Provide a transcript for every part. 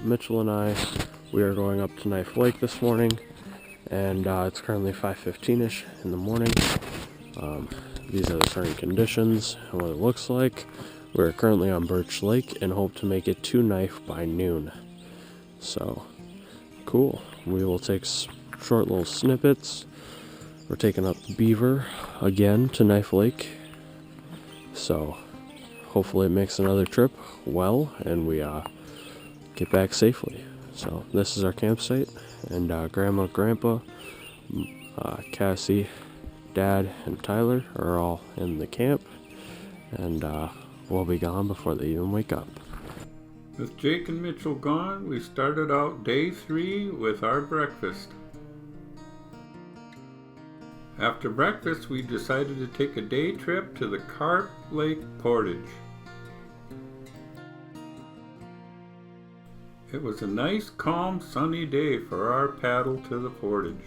Mitchell and I, we are going up to Knife Lake this morning, and it's currently 5:15ish in the morning. These are the current conditions and what it looks like. We're currently on Birch Lake and hope to make it to Knife by noon. So, cool. We will take short little snippets. We're taking up the beaver again to Knife Lake. So, hopefully it makes another trip well and we get back safely. So, this is our campsite, and Grandma, Grandpa, Cassie, Dad, and Tyler are all in the camp, and we'll be gone before they even wake up. With Jake and Mitchell gone, we started out day 3 with our breakfast. After breakfast, we decided to take a day trip to the Birch Lake Portage. It was a nice, calm, sunny day for our paddle to the portage.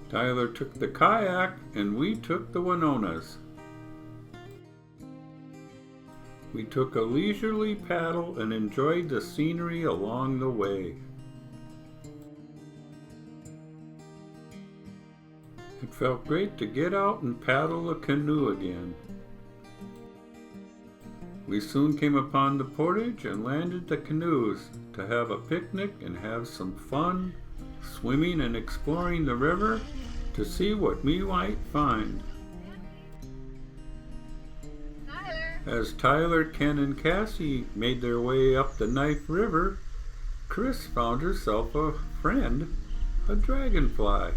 Tyler took the kayak and we took the Winonas. We took a leisurely paddle and enjoyed the scenery along the way. It felt great to get out and paddle a canoe again. We soon came upon the portage and landed the canoes to have a picnic and have some fun swimming and exploring the river to see what we might find. As Tyler, Ken, and Cassie made their way up the Knife River, Chris found herself a friend, a dragonfly.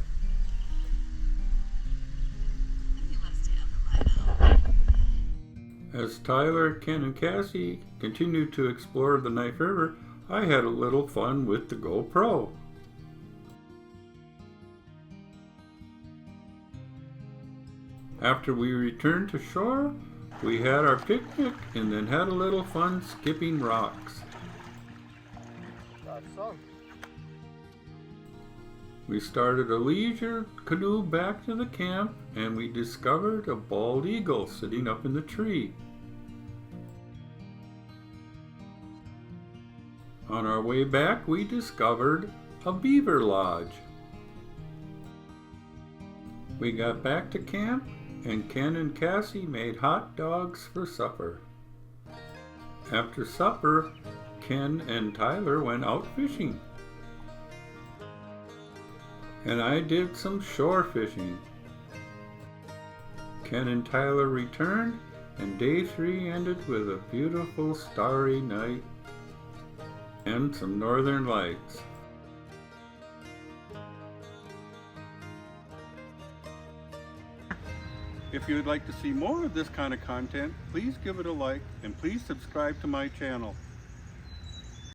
As Tyler, Ken, and Cassie continued to explore the Knife River, I had a little fun with the GoPro. After we returned to shore, we had our picnic and then had a little fun skipping rocks. We started a leisure canoe back to the camp and we discovered a bald eagle sitting up in the tree. On our way back, we discovered a beaver lodge. We got back to camp and Ken and Cassie made hot dogs for supper. After supper, Ken and Tyler went out fishing. And I did some shore fishing. Ken and Tyler returned, and day 3 ended with a beautiful starry night and some northern lights. If you would like to see more of this kind of content, please give it a like and please subscribe to my channel.